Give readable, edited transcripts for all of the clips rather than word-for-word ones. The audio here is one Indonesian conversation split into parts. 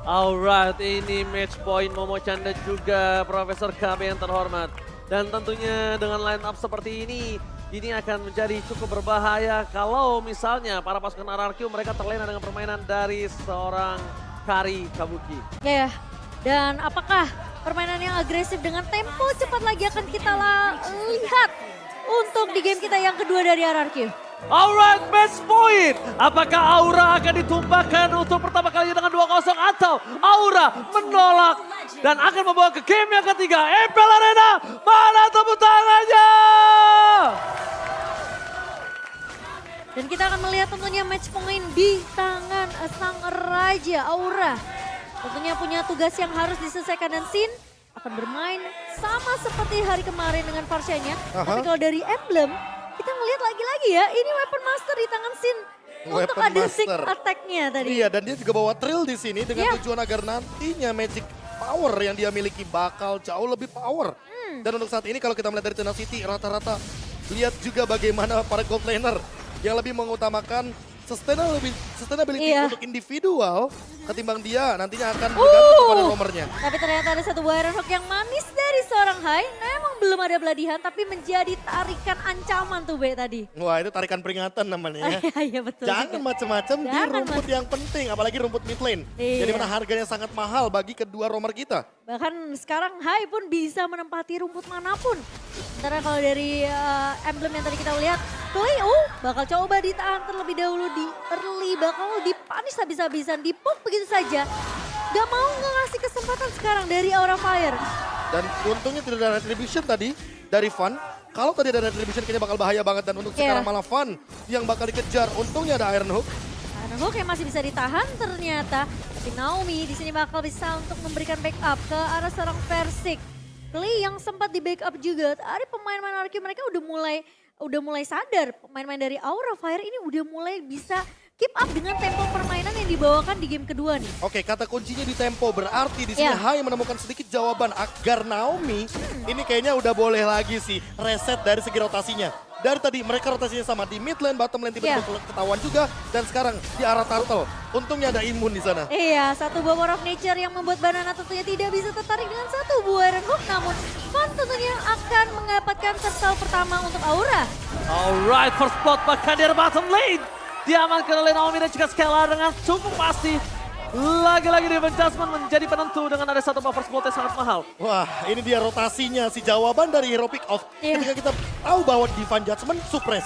Alright, ini match point Momo-chan dan juga Profesor KB yang terhormat. Dan tentunya dengan line up seperti ini akan menjadi cukup berbahaya kalau misalnya para pasukan RRQ mereka terlena dengan permainan dari seorang Kari Kabuki. Ya, dan apakah permainan yang agresif dengan tempo cepat lagi akan kita lihat untuk di game kita yang kedua dari RRQ? Alright, match point. Apakah Aura akan ditumbangkan untuk pertama kalinya dengan 2-0 atau Aura menolak dan akan membawa ke game yang ketiga. Impel Arena, mana tepuk tangannya? Dan kita akan melihat tentunya match point di tangan sang Raja Aura. Tentunya punya tugas yang harus diselesaikan dan Sin akan bermain sama seperti hari kemarin dengan Farsianya. Tapi kalau dari Emblem, kita ngelihat lagi-lagi ya, ini Weapon Master di tangan Sin untuk Weapon ada sneak Master. attack-nya tadi. Iya, dan dia juga bawa Trill di sini dengan Iya. tujuan agar nantinya magic power yang dia miliki bakal jauh lebih power. Dan untuk saat ini kalau kita melihat dari Tenacity rata-rata lihat juga bagaimana para gold laner yang lebih mengutamakan sustainability Iya. untuk individual ketimbang dia nantinya akan bergantung kepada roamernya. Tapi ternyata ada satu buah Iron Hook yang manis dari seorang Hai. Memang belum ada beladihan tapi menjadi tarikan ancaman tuh Be tadi. Wah, itu tarikan peringatan namanya ya. Iya betul. Jangan macam-macam di Jangan rumput yang penting, apalagi rumput mid lane. Iya. Jadi mana harganya sangat mahal bagi kedua roamer kita. Bahkan sekarang Hai pun bisa menempati rumput manapun. Sementara kalau dari emblem yang tadi kita lihat, Cleo bakal coba ditahan terlebih dahulu di early, bakal dipanis habis-habisan, dipuk begitu saja. Gak mau ngasih kesempatan sekarang dari Aura Fire. Dan untungnya tidak ada retribution tadi dari Fun. Kalau tadi ada retribution kayaknya bakal bahaya banget. Dan untuk Iya. sekarang malah Fun yang bakal dikejar. Untungnya ada Iron Hook. Iron Hook yang masih bisa ditahan ternyata. Tapi Naomi di sini bakal bisa untuk memberikan backup ke arah seorang Persik. Kli yang sempat di backup juga. Tadi pemain-pemain RRQ mereka udah mulai sadar. Pemain-pemain dari Aura Fire ini udah mulai bisa keep up dengan tempo permainan yang dibawakan di game kedua nih. Oke, kata kuncinya di tempo. Berarti di sini Iya. Hai menemukan sedikit jawaban agar Naomi ini kayaknya udah boleh lagi sih reset dari segi rotasinya. Dari tadi mereka rotasinya sama di mid lane, bottom lane tiba-tiba ketahuan juga. Dan sekarang di arah turtle. Untungnya ada imun di sana. Iya, satu buah Power of Nature yang membuat Banana tentunya tidak bisa tertarik dengan satu buah Iron Hook. Namun Fun tentunya akan mendapatkan turtle pertama untuk Aura. Alright, first spot bahkan dari bottom lane. Diamankan oleh Naomi dan juga Skella dengan cukup pasti. Lagi-lagi Divine Judgment menjadi penentu dengan ada satu first spot yang sangat mahal. Wah, ini dia rotasinya, si jawaban dari Hero Pick Off. Iya. Ketika kita tahu bahwa Divine Judgment suppress,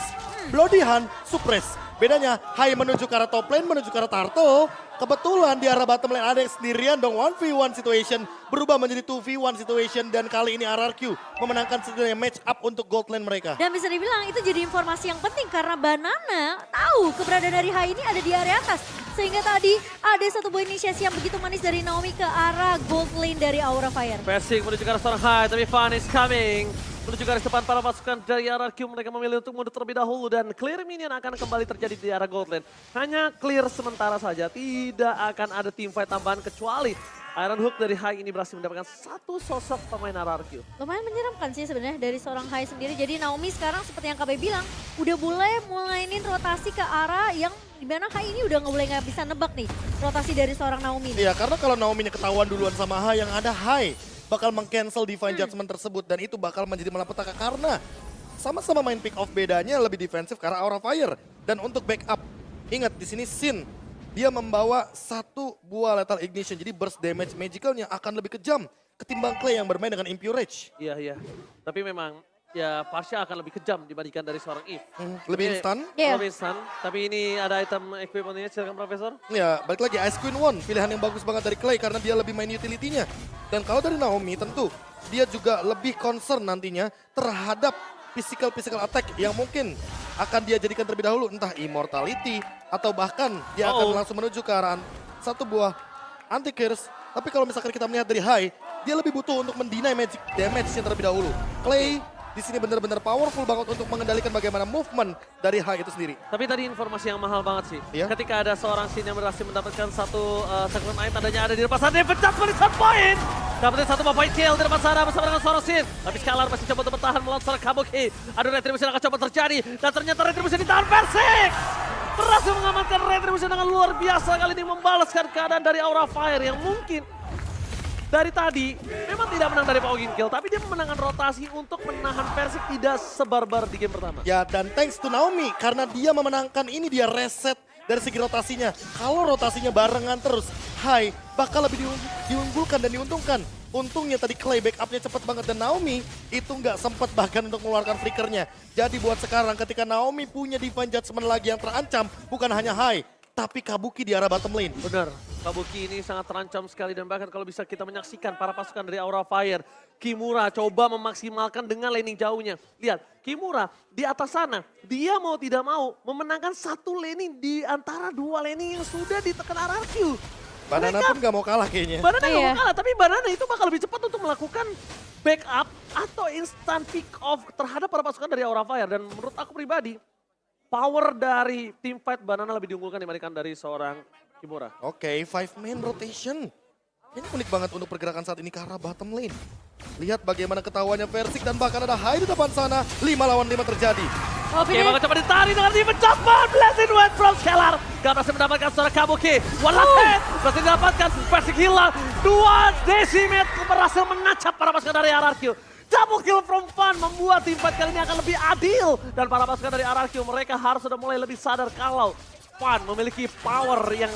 Bloody Hand suppress. Bedanya Hai menuju ke arah top lane, menuju ke arah turtle. Kebetulan di arah bottom lane ada yang sendirian dong 1v1 situation. Berubah menjadi 2v1 situation dan kali ini RRQ memenangkan setidaknya match up untuk gold lane mereka. Dan bisa dibilang itu jadi informasi yang penting karena Banana tahu keberadaan dari Hai ini ada di area atas. Sehingga tadi ada satu buah inisiasi yang begitu manis dari Naomi ke arah gold lane dari Aura Fire. Persik menuju ke arah seorang Hai, tapi Fun is coming. Menuju garis depan para pasukan dari RRQ, mereka memilih untuk mundur terlebih dahulu dan clear minion akan kembali terjadi di arah gold lane. Hanya clear sementara saja, tidak akan ada teamfight tambahan kecuali Iron Hook dari Hai ini berhasil mendapatkan satu sosok pemain RRQ. Lumayan menyeramkan sih sebenarnya dari seorang Hai sendiri. Jadi Naomi sekarang seperti yang KB bilang, udah mulainin rotasi ke arah yang dimana Hai ini udah nggak bisa nebak nih rotasi dari seorang Naomi. Iya, karena kalau Naomi-nya ketahuan duluan sama Hai, yang ada Hai bakal meng-cancel Divine Judgment tersebut. Dan itu bakal menjadi malapetaka karena sama-sama main pick off, bedanya lebih defensif karena Aura Fire. Dan untuk backup, ingat di sini Sin, dia membawa satu buah Lethal Ignition. Jadi burst damage magicalnya akan lebih kejam ketimbang Clay yang bermain dengan Impure Rage. Iya. Tapi memang ya Pasha akan lebih kejam dibandingkan dari seorang Eve. Lebih instan. Iya. Lebih instan. Tapi ini ada item equipmentnya, silakan Profesor. Ya, balik lagi Ice Queen One, pilihan yang bagus banget dari Clay karena dia lebih main utility-nya. Dan kalau dari Naomi tentu dia juga lebih concern nantinya terhadap physical attack yang mungkin akan dia jadikan terlebih dahulu, entah immortality atau bahkan dia akan langsung menuju ke arah satu buah anti-curse. Tapi kalau misalkan kita melihat dari Hai, dia lebih butuh untuk mendinai magic damage yang terlebih dahulu. Clay di sini benar-benar powerful banget untuk mengendalikan bagaimana movement dari Hai itu sendiri. Tapi tadi informasi yang mahal banget sih. Iya. Ketika ada seorang Sin yang berhasil mendapatkan satu segmen lain, tandanya ada di depan sana. Dia pecah kembali 1 poin. Dapetin satu point kill di depan sana bersama dengan seorang Sin. Tapi Scalar masih coba untuk bertahan melawan seorang Kabuki. Ada retribution akan coba terjadi. Dan ternyata retribution ditahan Persik. berhasil mengamankan Retribution dengan luar biasa kali ini membalaskan keadaan dari Aura Fire yang mungkin dari tadi memang tidak menang dari Pogging Kill, tapi dia memenangkan rotasi untuk menahan Persik tidak sebarbar di game pertama. Ya, dan thanks to Naomi karena dia memenangkan ini, dia reset dari segi rotasinya. Kalau rotasinya barengan terus, Hai bakal lebih diunggulkan dan diuntungkan. Untungnya tadi Clay backupnya cepat banget dan Naomi itu nggak sempat bahkan untuk mengeluarkan flickernya. Jadi buat sekarang ketika Naomi punya Divine Judgment lagi yang terancam, bukan hanya Hai, tapi Kabuki di arah bottom lane. Benar, Kabuki ini sangat terancam sekali dan bahkan kalau bisa kita menyaksikan para pasukan dari Aura Fire. Kimura coba memaksimalkan dengan laning jauhnya. Lihat, Kimura di atas sana, dia mau tidak mau memenangkan satu laning di antara dua laning yang sudah ditekan RRQ. Banana pun nggak mau kalah kayaknya. Banana nggak Iya. mau kalah, tapi Banana itu bakal lebih cepat untuk melakukan backup atau instant pick off terhadap para pasukan dari Aura Fire. Dan menurut aku pribadi, power dari team fight Banana lebih diunggulkan dibandingkan dari seorang Kimura. Oke, 5-man rotation. Ini unik banget untuk pergerakan saat ini ke arah bottom lane. Lihat bagaimana ketahuannya Persik dan bahkan ada Hai di depan sana. 5 lawan 5 terjadi. Oke, bakal coba ditarik dengan Divine Judgment. Blessing Wet from Scalar. Gak berhasil mendapatkan seorang Kabuki. One last hit. Berhasil didapatkan. Persik hilang. 2 decimate berhasil menacap para pasukan dari RRQ. Double kill from Fun membuat tim fight kali ini akan lebih adil. Dan para pasukan dari RRQ mereka harus sudah mulai lebih sadar kalau Fun memiliki power yang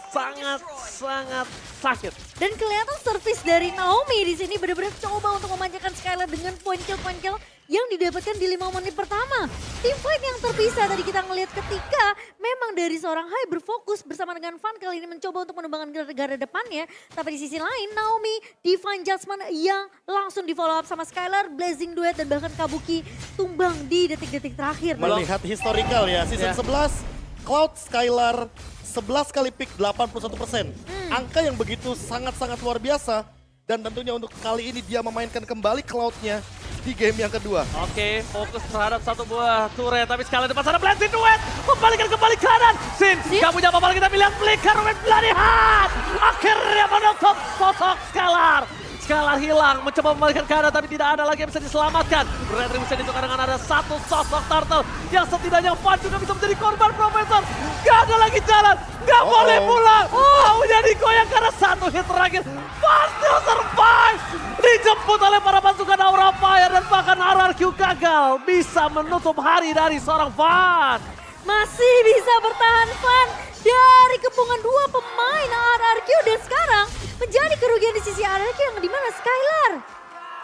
sangat sakit. Dan kelihatan service dari Naomi di sini benar-benar coba untuk memanjakan Skylar dengan point kill yang didapatkan di 5 menit pertama. Tim fight yang terpisah tadi kita ngelihat ketika memang dari seorang Hai berfokus bersama dengan Fun kali ini mencoba untuk menumbangkan gara depannya. Tapi di sisi lain Naomi Divine Judgment yang langsung di follow up sama Skylar, Blazing Duet dan bahkan Kabuki tumbang di detik-detik terakhir. Melihat historical ya, season 11, Cloud Skylar 11 kali pick 81%. Angka yang begitu sangat-sangat luar biasa. Dan tentunya untuk kali ini dia memainkan kembali Cloud-nya di game yang kedua. Oke, fokus terhadap satu buah turret. Tapi sekali depan sana Blessing Duet. Membalikan kembali kanan. Sin, kamu punya apa lagi kita pilihan flicker. Bloody Hand. Akhirnya menutup sosok Scalar. Scalar hilang, mencoba membalikan kanan tapi tidak ada lagi yang bisa diselamatkan. Retribution ditukar dengan ada satu sosok turtle yang setidaknya Fun juga bisa menjadi korban Profesor. Gak ada lagi jalan, gak boleh pulang. Maunya digoyang karena satu hit terakhir. Fun still survive. Dijemput oleh para pasukan Aura Fire dan bahkan RRQ gagal bisa menutup hari dari seorang Fun. Masih bisa bertahan Fun dari kepungan 2 pemain RRQ dan sekarang menjadi kerugian di sisi RRQ yang dimana Skylar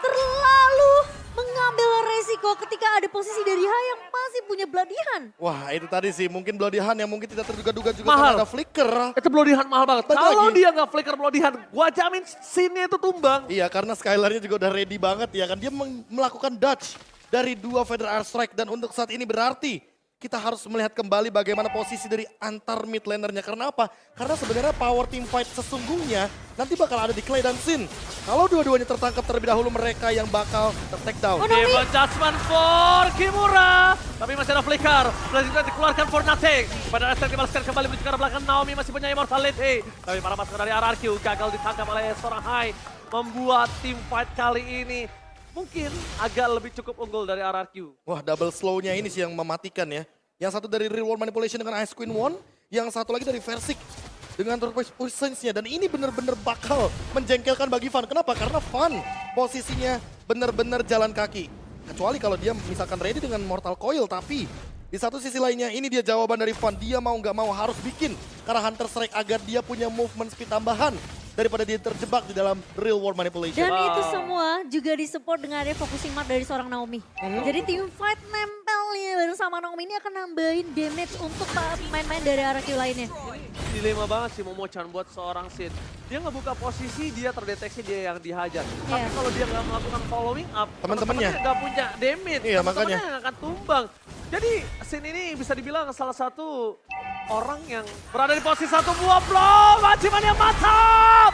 terlalu mengambil resiko ketika ada posisi dari Hai yang masih punya Bloody Hand. Wah itu tadi sih mungkin Bloody Hand yang mungkin tidak terduga-duga juga Mahal. karena ada flicker. Itu Bloody Hand mahal banget. Balik Kalau lagi. dia nggak flicker Bloody Hand, gua jamin scene-nya itu tumbang. Iya karena Skylarnya juga udah ready banget ya kan. Dia melakukan dodge dari 2 Feather Air Strike dan untuk saat ini berarti kita harus melihat kembali bagaimana posisi dari antar mid lanernya. Karena apa? Karena sebenarnya power team fight sesungguhnya nanti bakal ada di Clay dan Sin. Kalau dua-duanya tertangkap terlebih dahulu mereka yang bakal ter-take down. Divine Judgment for Kimura. Tapi masih ada flicker. Blazing Duet dikeluarkan for nothing. Pada Aztec dibalaskan kembali menuju ke arah belakang. Naomi masih punya immortality. Tapi para pasukan dari RRQ gagal ditangkap oleh seorang Hai. Membuat tim fight kali ini mungkin agak lebih cukup unggul dari RRQ. Wah double slow-nya ini sih yang mematikan ya. Yang satu dari Real World Manipulation dengan Ice Queen One. Yang satu lagi dari Versik dengan Turquoise Puissance-nya. Dan ini benar-benar bakal menjengkelkan bagi Fun. Kenapa? Karena Fun posisinya benar-benar jalan kaki. Kecuali kalau dia misalkan ready dengan Mortal Coil. Tapi di satu sisi lainnya ini dia jawaban dari Fun. Dia mau nggak mau harus bikin karena Hunter Strike agar dia punya movement speed tambahan. Daripada dia terjebak di dalam Real World Manipulation. Dan itu semua juga disupport dengan ada focusing mark dari seorang Naomi. Jadi tim fight nempelnya bareng sama Naomi ini akan nambahin damage untuk pemain-pemain dari RRQ lainnya. Dilema banget sih Momo-chan buat seorang Sin. Dia ngebuka posisi, dia terdeteksi dia yang dihajar. Tapi Iya. kalau dia nggak melakukan following up, Teman-temannya nggak punya damage. Iya, Teman-temannya makanya. yang akan tumbang. Jadi Sin ini bisa dibilang salah satu orang yang berada di posisi satu buah blow. Majiman yang mantap!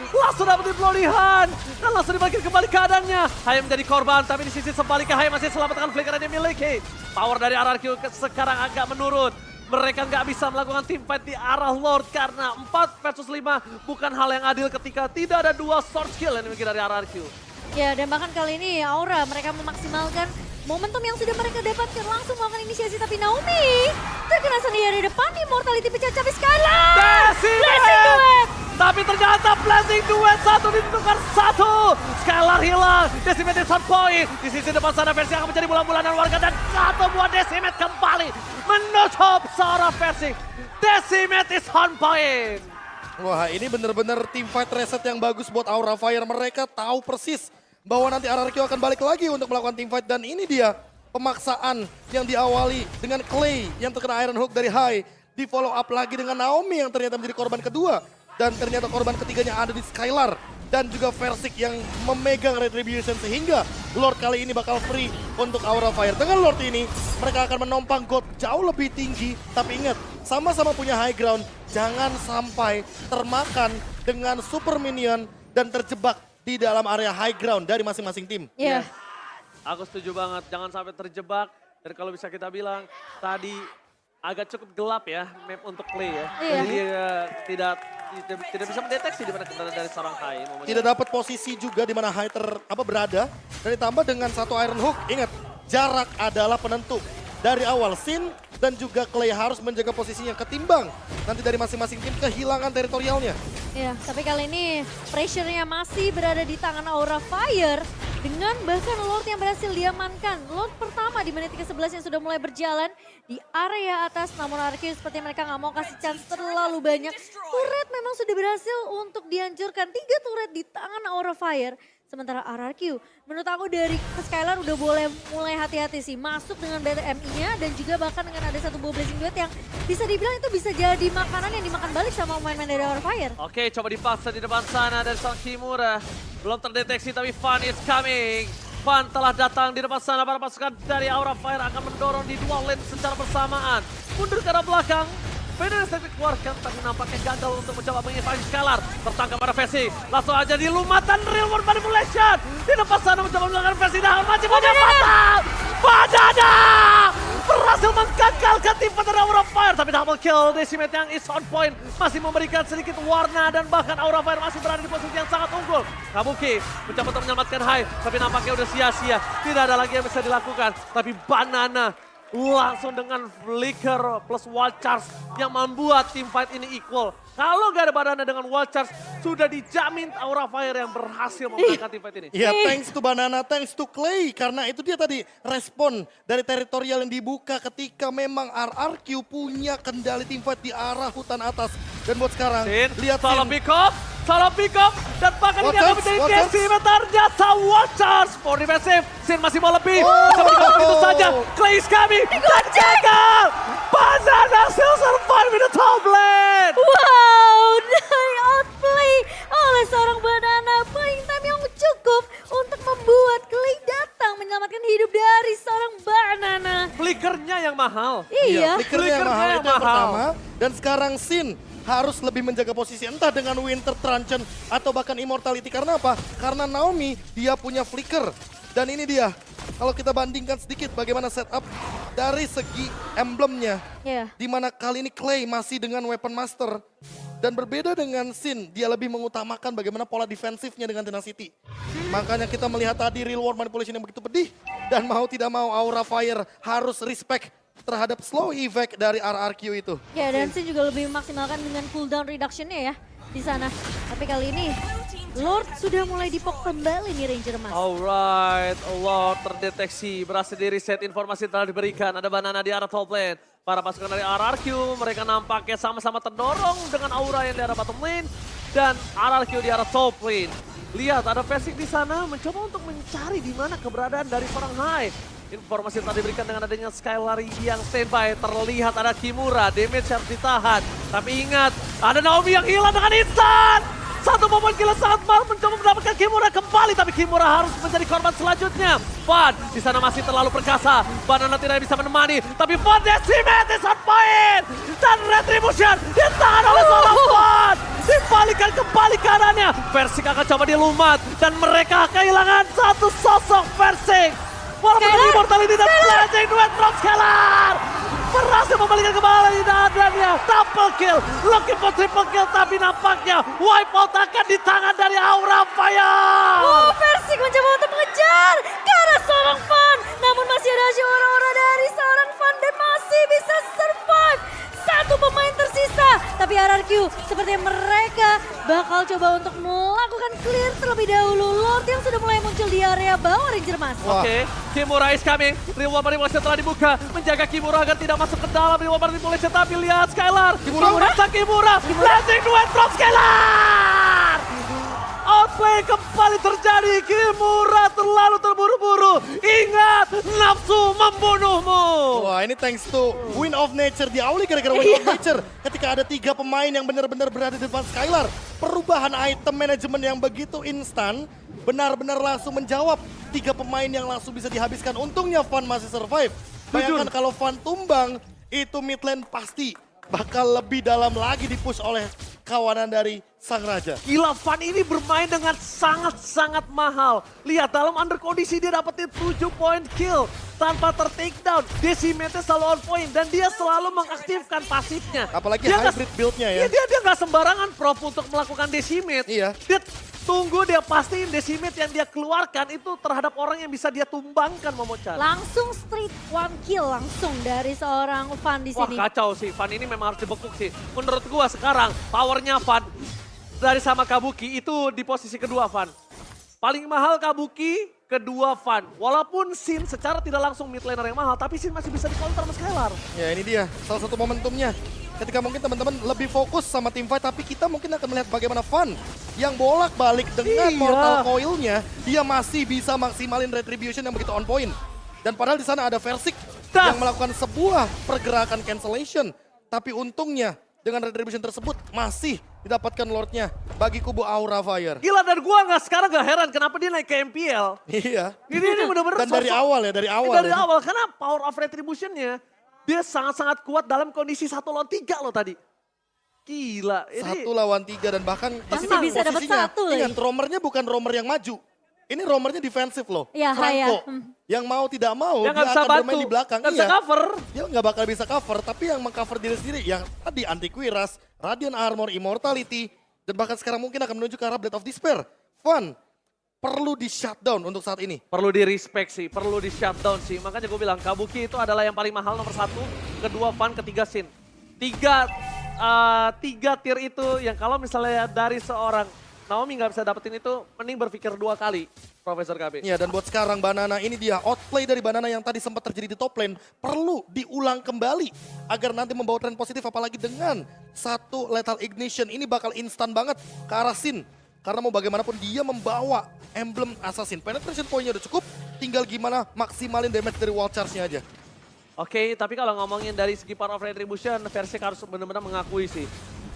Langsung dapetin Bloody Hand. Dan langsung dibalikin kembali keadaannya. Hai menjadi korban, tapi di sisi sebaliknya Hai masih selamatkan flicker yang dimiliki. Power dari RRQ sekarang agak menurun. Mereka nggak bisa melakukan team fight di arah Lord karena 4 versus 5 bukan hal yang adil ketika tidak ada 2 sword skill yang dimiliki dari RRQ. Ya dan bahkan kali ini Aura mereka memaksimalkan momentum yang sudah mereka dapatkan langsung melakukan inisiasi. Tapi Naomi terkena sendiri dari depan, Immortality pecah cabai Skylar. Blessing duet. Tapi ternyata blessing duet satu ditentukan satu. Skylar hilang, Decimate is on point. Di sisi depan sana versi akan menjadi bulan-bulanan warga dan satu buah Decimate kembali menutup seorang versi. Decimate is on point. Wah, ini bener-bener team fight reset yang bagus buat Aura Fire. Mereka tahu persis bahwa nanti RRQ akan balik lagi untuk melakukan team fight. Dan ini dia pemaksaan yang diawali dengan Clay yang terkena Iron Hook dari Hai. Di follow up lagi dengan Naomi yang ternyata menjadi korban kedua. Dan ternyata korban ketiganya ada di Skylar. Dan juga Versik yang memegang Retribution sehingga Lord kali ini bakal free untuk Aura Fire. Dengan Lord ini mereka akan menompang God jauh lebih tinggi. Tapi ingat, sama-sama punya high ground. Jangan sampai termakan dengan super minion dan terjebak di dalam area high ground dari masing-masing tim. Iya. Aku setuju banget, jangan sampai terjebak. Dan kalau bisa kita bilang, tadi agak cukup gelap ya map untuk Clay ya. Iya. Jadi dia tidak bisa mendeteksi di mana keberadaan dari seorang Hai. Tidak dapat posisi juga di mana Hai berada. Dan ditambah dengan satu Iron Hook, ingat jarak adalah penentu. Dari awal Sin dan juga Clay harus menjaga posisinya ketimbang nanti dari masing-masing tim kehilangan teritorialnya. Iya, tapi kali ini pressure-nya masih berada di tangan Aura Fire. Dengan bahkan Lord yang berhasil diamankan. Lord pertama di menit ke-11 yang sudah mulai berjalan di area atas. Namun RRQ seperti mereka nggak mau kasih chance terlalu banyak. Turret memang sudah berhasil untuk dihancurkan. 3 turret di tangan Aura Fire. Sementara RRQ, menurut aku dari Skylar udah boleh mulai hati-hati sih. Masuk dengan BTMI-nya dan juga bahkan dengan ada satu buah Blazing Duet yang bisa dibilang itu bisa jadi makanan yang dimakan balik sama pemain-pemain dari Aura Fire. Oke, coba dipaksa di depan sana dari sang Kimura. Belum terdeteksi tapi Fun is coming. Fun telah datang di depan sana, para pasukan dari Aura Fire akan mendorong di dua lane secara bersamaan. Mundur ke arah belakang. Venus yang dikeluarkan tapi nampaknya gagal untuk mencoba menginvasi Skylar. Tertangkap pada Versi. Langsung aja di lumatan Real World Manipulation. Di depan sana mencoba melakukan Versi. Nah, masih punya fatal. Banana berhasil menggagalkan tim dari Aura Fire. Tapi double kill. Decimate yang is on point. Masih memberikan sedikit warna dan bahkan Aura Fire masih berada di posisi yang sangat unggul. Kabuki mencoba untuk menyelamatkan Hai. Tapi nampaknya udah sia-sia. Tidak ada lagi yang bisa dilakukan. Tapi Banana langsung dengan flicker plus wall charge yang membuat team fight ini equal. Kalau gak ada Banana dengan wall charge, sudah dijamin Aura Fire yang berhasil memenangkan team fight ini. Ya, thanks to Banana, thanks to Clay. Karena itu dia tadi respon dari teritorial yang dibuka ketika memang RRQ punya kendali team fight di arah hutan atas. Dan buat sekarang, Sin, lihat salah Sin. pick up, dan bahkan ini akan menjadi decimeter jasa Watchers. For defensive, Sin masih mau lebih. Coba dikawal begitu saja, Clay is coming, dan gagal. Banana still survive in the top lane. Wow, outplay oleh seorang Banana. Playing time yang cukup untuk membuat Clay datang menyelamatkan hidup dari seorang Banana. Flickernya yang mahal. Iya. Flickernya yang mahal Flickernya itu yang yang mahal. pertama. Dan sekarang Sin harus lebih menjaga posisi entah dengan Winter Truncheon atau bahkan Immortality. Karena apa? Karena Naomi dia punya flicker. Dan ini dia, kalau kita bandingkan sedikit bagaimana setup dari segi emblemnya. Iya. Dimana kali ini Clay masih dengan Weapon Master. Dan berbeda dengan Sin, dia lebih mengutamakan bagaimana pola defensifnya dengan Tenacity. Makanya kita melihat tadi Real World Manipulation yang begitu pedih. Dan mau tidak mau Aura Fire harus respect terhadap slow effect dari RRQ itu. Ya, dan Sin juga lebih memaksimalkan dengan cooldown reduction-nya ya di sana. Tapi kali ini Lord sudah mulai dipok kembali nih Ranger Mas. Alright, Lord terdeteksi, berhasil di reset, informasi telah diberikan. Ada Banana di arah top lane. Para pasukan dari RRQ, mereka nampaknya sama-sama terdorong dengan Aura yang di arah bottom lane. Dan RRQ di arah top lane. Lihat, ada Versik di sana mencoba untuk mencari di mana keberadaan dari seorang Hai. Informasi telah diberikan dengan adanya Skylar yang standby. Terlihat ada Kimura, damage harus ditahan. Tapi ingat, ada Naomi yang hilang dengan instan. Satu momen gila sangat mal mencoba mendapatkan Kimura kembali. Tapi Kimura harus menjadi korban selanjutnya. Fun di sana masih terlalu perkasa. Banana tidak bisa menemani. Tapi Fun Decimate is on point. Dan Retribution ditahan oleh seorang Fun. Dibalikan kembali kanannya. Versik akan coba dilumat. Dan mereka kehilangan satu sosok Versik. Walaupun ada Immortality dan Blazing Duet from Skylar. Berhasil membalikan kembali dadanya. Double kill. Looking for triple kill. Tapi nampaknya wipeout akan di tangan dari Aura Fire. Versik mencoba untuk mengejar ke arah seorang Fun. Namun masih bakal coba untuk melakukan clear terlebih dahulu. Lord yang sudah mulai muncul di area bawah Ranger Mas. Oke, Kimura is coming. Reward manipulation telah dibuka. Menjaga Kimura agar tidak masuk ke dalam reward manipulation. Tapi lihat Skylar. Kimura? Kimura. Blazing duet from Skylar. Outplay kembali terjadi. Kimura terlalu terburu-buru. Ingat, nafsu membunuhmu. Wah, ini thanks to Win of Nature. Diawali gara-gara Win of Nature. Ketika ada 3 pemain yang benar-benar berada di depan Skylar. Perubahan item manajemen yang begitu instan. Benar-benar langsung menjawab. 3 pemain yang langsung bisa dihabiskan. Untungnya Fan masih survive. Bayangkan kalau Fan tumbang, itu mid lane pasti bakal lebih dalam lagi dipush oleh kawanan dari Sang Raja. Gila, Fan ini bermain dengan sangat-sangat mahal. Lihat, dalam under kondisi dia dapetin 7 point kill tanpa ter-takedown. Decimate-nya selalu on point dan dia selalu mengaktifkan pasifnya. Apalagi Dia hybrid build-nya ya. Iya, dia nggak sembarangan prop untuk melakukan decimate. Iya. Dia tunggu, dia pastiin decimate yang dia keluarkan itu terhadap orang yang bisa dia tumbangkan, Momo-chan. Langsung straight 1 kill langsung dari seorang Fan di Wah, sini. kacau sih. Fan ini memang harus dibekuk sih. Menurut gua sekarang powernya Fan dari sama Kabuki itu di posisi kedua Fan. Paling mahal Kabuki, kedua Fan. Walaupun Sin secara tidak langsung mid laner yang mahal, tapi Sin masih bisa di-counter sama Skylar. Ya ini dia salah satu momentumnya. Ketika mungkin teman-teman lebih fokus sama team fight, tapi kita mungkin akan melihat bagaimana Fan yang bolak-balik dengan Iya. Mortal Coil-nya, dia masih bisa maksimalin retribution yang begitu on point. Dan padahal di sana ada Versik Das. yang melakukan sebuah pergerakan cancellation. Tapi untungnya dengan retribution tersebut masih didapatkan Lordnya bagi kubu Aura Fire. Gila, dan gua sekarang gak heran kenapa dia naik ke MPL. Iya. Ini bener-bener Dan dari sosok- awal ya, dari awal. Dari ya. awal, karena power of retribution-nya dia sangat-sangat kuat dalam kondisi 1 lawan 3 loh tadi. Gila, ini 1 lawan 3 dan bahkan di Masih sini bisa dapat posisinya, 1 lagi. ingat romernya bukan romer yang maju. Ini romernya defensif loh. Iya, Franco. iya. Yang mau tidak mau dia dia nggak bisa akan bantu, bermain di belakang. nggak bisa Iya. cover. Dia nggak bakal bisa cover, tapi yang mengcover diri sendiri. Yang tadi Antiquiras, Radiant Armor, Immortality. Dan bahkan sekarang mungkin akan menuju ke arah Blade of Despair. Fun, perlu di shutdown untuk saat ini. Perlu di respect sih, perlu di shutdown sih. Makanya gue bilang Kabuki itu adalah yang paling mahal nomor 1, kedua Fan, ketiga Sin. Tiga tier itu yang kalau misalnya dari seorang Naomi nggak bisa dapetin itu, mending berpikir 2 kali, Profesor KB. Ya, dan buat sekarang Banana ini dia outplay dari Banana yang tadi sempat terjadi di top lane perlu diulang kembali agar nanti membawa tren positif, apalagi dengan 1 lethal ignition ini bakal instan banget ke arah Sin. Karena mau bagaimanapun dia membawa emblem assassin. Penetration point-nya udah cukup, tinggal gimana maksimalin damage dari wall charge-nya aja. Oke, tapi kalau ngomongin dari segi power of retribution, Versik harus benar-benar mengakui sih.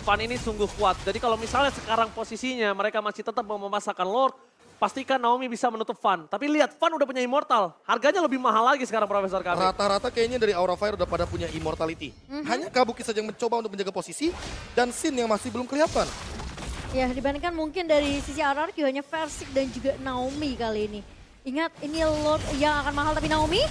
Fan ini sungguh kuat. Jadi kalau misalnya sekarang posisinya mereka masih tetap mau memasakkan Lord, pastikan Naomi bisa menutup Fan. Tapi lihat, Fan udah punya Immortal. Harganya lebih mahal lagi sekarang, Profesor KB. Rata-rata kayaknya dari Aura Fire udah pada punya immortality. Hanya Kabuki saja yang mencoba untuk menjaga posisi dan Sin yang masih belum kelihatan. Ya, dibandingkan mungkin dari sisi RRQ hanya Versik dan juga Naomi kali ini. Ingat, ini Lord yang akan mahal tapi Naomi.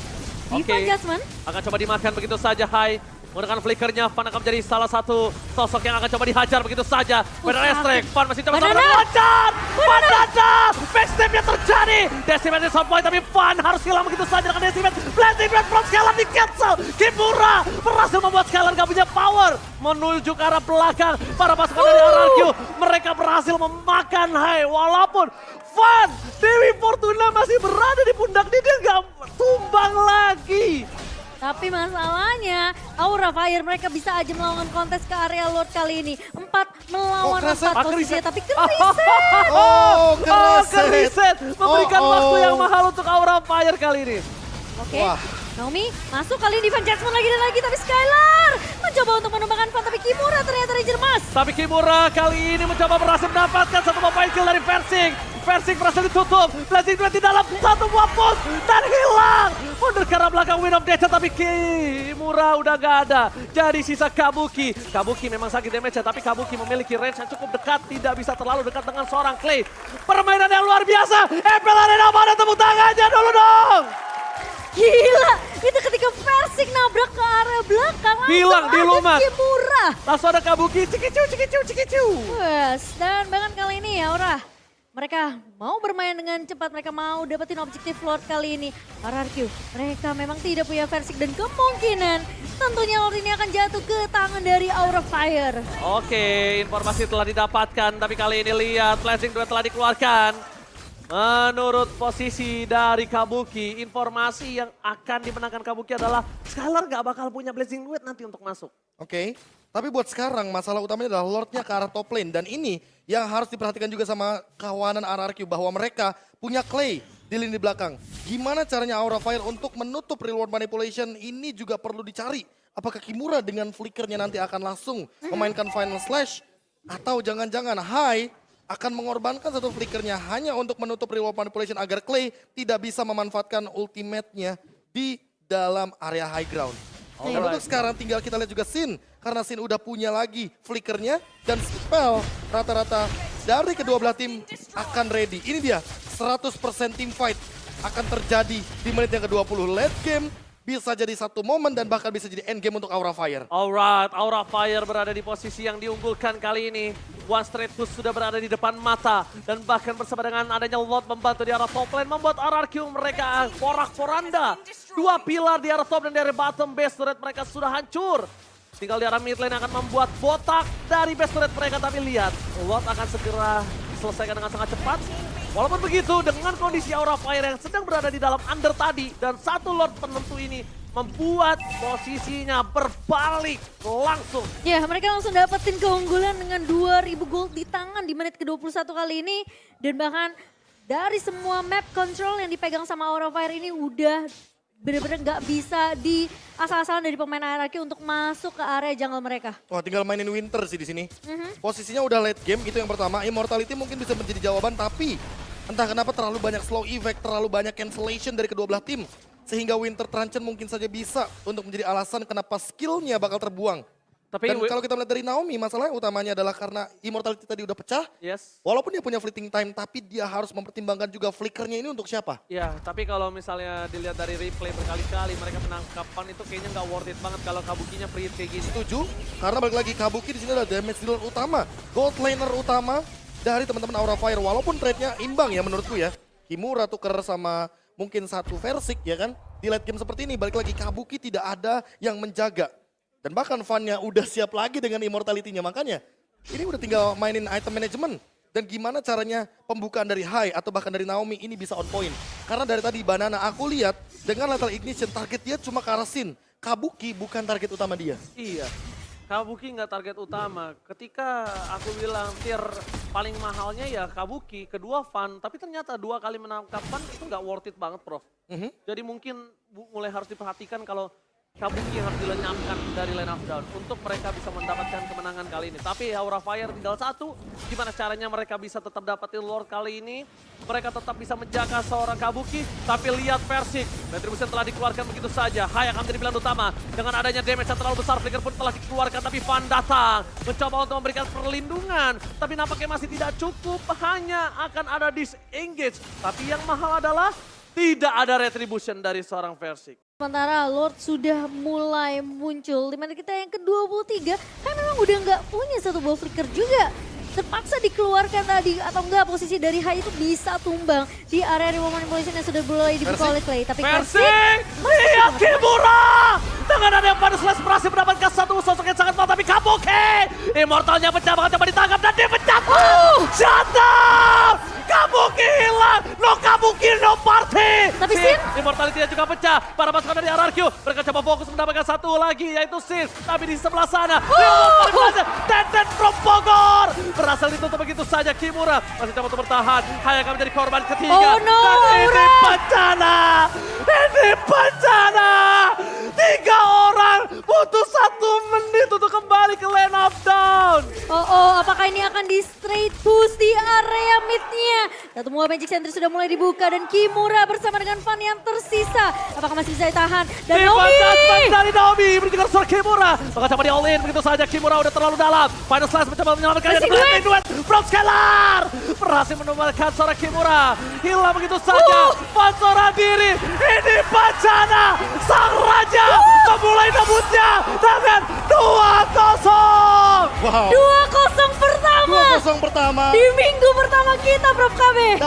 Oke, Diva Judgment. akan coba dimakan begitu saja. Hai, menggunakan flickernya, Fan akan menjadi salah satu sosok yang akan coba dihajar begitu saja. Benar Estrek, Fan masih coba Banana. loncat. Fan datang, backstepnya terjadi. Decimate is on point, tapi Fan harus hilang begitu saja dengan Decimate. Blazing Blade from Skylar di cancel. Kimura berhasil membuat Skylar gak punya power. Menuju ke arah belakang, para pasukan dari RRQ. Mereka berhasil memakan Hai, walaupun Fan, Dewi Fortuna masih berada di pundak dia gak tumbang lagi. Tapi masalahnya Aura Fire mereka bisa aja melawan kontes ke area Lord kali ini. 4 melawan Kreset. 4 posisinya tapi Kreset. Oh, Kreset memberikan Oh, waktu yang mahal untuk Aura Fire kali ini. Oke, Wah. Naomi masuk kali ini Diva Judgment lagi dan lagi tapi Skylar mencoba untuk menumbangkan Fan tapi Kimura ternyata Ranger Mas. Tapi Kimura kali ini mencoba berhasil mendapatkan 1 point kill dari Versik. Versik berhasil ditutup, Blazing Duet di dalam 1 buah post dan hilang. Mundur ke arah belakang Win of Nature tapi Kimura udah gak ada. Jadi sisa Kabuki. Kabuki memang sakit damage tapi Kabuki memiliki range yang cukup dekat. Tidak bisa terlalu dekat dengan seorang Clay. Permainan yang luar biasa. MPL Arena mana tepuk tangannya dulu dong. Gila, itu ketika Versik nabrak ke area belakang langsung Hilang di ada lumak. Kimura. Langsung ada Kabuki, cikicu. Wes, dan bahkan kali ini ya Aura Mereka mau bermain dengan cepat, mereka mau dapetin objektif Lord kali ini. RRQ, mereka memang tidak punya Versik dan kemungkinan tentunya Lord ini akan jatuh ke tangan dari Aura Fire. Oke, informasi telah didapatkan, tapi kali ini lihat Blazing Duet telah dikeluarkan. Menurut posisi dari Kabuki, informasi yang akan dimenangkan Kabuki adalah Skylar gak bakal punya Blazing Duet nanti untuk masuk. Oke, tapi buat sekarang masalah utamanya adalah Lordnya ke arah top lane. Dan ini yang harus diperhatikan juga sama kawanan RRQ bahwa mereka punya Clay di lini belakang. Gimana caranya Aura Fire untuk menutup reward manipulation ini juga perlu dicari. Apakah Kimura dengan flickernya nanti akan langsung memainkan Final Slash? Atau jangan-jangan Hai akan mengorbankan satu flickernya hanya untuk menutup reward manipulation agar Clay tidak bisa memanfaatkan ultimate-nya di dalam area high ground. Dan untuk sekarang tinggal kita lihat juga Sin. Karena Sin udah punya lagi flickernya dan spell rata-rata dari kedua belah tim akan ready. Ini dia 100% team fight akan terjadi di menit yang ke-20. Late game bisa jadi satu momen dan bahkan bisa jadi end game untuk Aura Fire. Alright, Aura Fire berada di posisi yang diunggulkan kali ini. One Straight Push sudah berada di depan mata. Dan bahkan bersama dengan adanya Lord membantu di arah top lane membuat RRQ mereka porak-poranda. Dua pilar di arah top dan dari bottom base turret mereka sudah hancur. Tinggal di arah mid lane akan membuat botak dari base turret mereka. Tapi lihat, Lord akan segera diselesaikan dengan sangat cepat. Walaupun begitu, dengan kondisi Aura Fire yang sedang berada di dalam under tadi. Dan satu Lord penentu ini membuat posisinya berbalik langsung. Ya, mereka langsung dapetin keunggulan dengan 2000 gold di tangan di menit ke-21 kali ini. Dan bahkan dari semua map control yang dipegang sama Aura Fire ini udah bener-bener gak bisa di asal-asalan dari pemain RRQ untuk masuk ke area jungle mereka. Wah, tinggal mainin Winter sih di sini. Posisinya udah late game, itu yang pertama. Immortality mungkin bisa menjadi jawaban, tapi entah kenapa terlalu banyak slow effect, terlalu banyak cancellation dari kedua belah tim. Sehingga Winter Truncheon mungkin saja bisa untuk menjadi alasan kenapa skillnya bakal terbuang. Tapi Dan kalau kita melihat dari Naomi, masalahnya utamanya adalah karena Immortality tadi udah pecah. Yes. Walaupun dia punya fleeting time, tapi dia harus mempertimbangkan juga flickernya ini untuk siapa. Ya, tapi kalau misalnya dilihat dari replay berkali-kali mereka menangkapan itu kayaknya nggak worth it banget kalau Kabukinya free hit kayak gini. Setuju, karena balik lagi Kabuki di sini adalah damage dealer utama, gold laner utama dari teman-teman Aura Fire. Walaupun trade-nya imbang ya menurutku ya. Kimura tuker sama mungkin satu Versik ya kan. Di late game seperti ini balik lagi Kabuki tidak ada yang menjaga. Dan bahkan Van-nya udah siap lagi dengan Immortality-nya. Makanya ini udah tinggal mainin item management. Dan gimana caranya pembukaan dari Hai atau bahkan dari Naomi ini bisa on point. Karena dari tadi Banana aku lihat dengan Lethal Ignition target dia cuma ke arah Sin. Kabuki bukan target utama dia. Iya, Kabuki nggak target utama. Ketika aku bilang tier paling mahalnya ya Kabuki, kedua Van. Tapi ternyata 2 kali menangkapan itu nggak worth it banget, Prof. Jadi mungkin mulai harus diperhatikan kalau Kabuki yang harus dilenyapkan dari line of down untuk mereka bisa mendapatkan kemenangan kali ini. Tapi Aura Fire tinggal satu, gimana caranya mereka bisa tetap dapetin Lord kali ini. Mereka tetap bisa menjaga seorang Kabuki, tapi lihat Versik. Retribution telah dikeluarkan begitu saja. Hai akan menjadi pilihan utama. Dengan adanya damage yang terlalu besar, Flicker pun telah dikeluarkan. Tapi Van datang, mencoba untuk memberikan perlindungan. Tapi nampaknya masih tidak cukup, hanya akan ada disengage. Tapi yang mahal adalah tidak ada retribution dari seorang Versik. Sementara Lord sudah mulai muncul. Di mana kita yang ke-23 kan memang udah nggak punya satu buah flicker juga. Terpaksa dikeluarkan tadi atau enggak posisi dari Hai itu bisa tumbang di area reward manipulation yang sudah mulai dibuka oleh Clay. Tapi Versik, lihat Kimura! Dengan ada yang pada Slash berhasil mendapatkan satu sosok yang sangat mantap. Tapi Kabuki! Immortalnya pecah banget, coba ditangkap dan dia pecah. Shut up! Kabuki hilang! No Kabuki, no party! Tapi Sin? Immortality juga pecah. Para pasukan dari RRQ, mereka coba fokus mendapatkan satu lagi yaitu Sin. Tapi di sebelah sana, Teten from Bogor! Berhasil ditutup begitu saja Kimura. Masih coba untuk bertahan. Hai akan menjadi korban ketiga. Oh no, dan ini Aura! bencana! Ini bencana! 3 orang butuh 1 menit untuk kembali ke lane of down. Apakah ini akan di straight push di area midnya? Satu buah Magic Center sudah mulai dibuka dan Kimura bersama dengan Van yang tersisa. Apakah masih bisa ditahan? Dan Naomi! Dari Naomi berikutnya suara Kimura. Maka coba di all in begitu saja. Kimura udah terlalu dalam. Final Slash mencoba menyelamatkan. Duet from Scalar. Berhasil menumbangkan suara Kimura. Hilang begitu saja. Van seorang diri. Ini bencana. Sang Raja memulai debutnya dengan 2-0. Wow. 2-0 pertama. kosong pertama. Di minggu pertama kita Prof KB.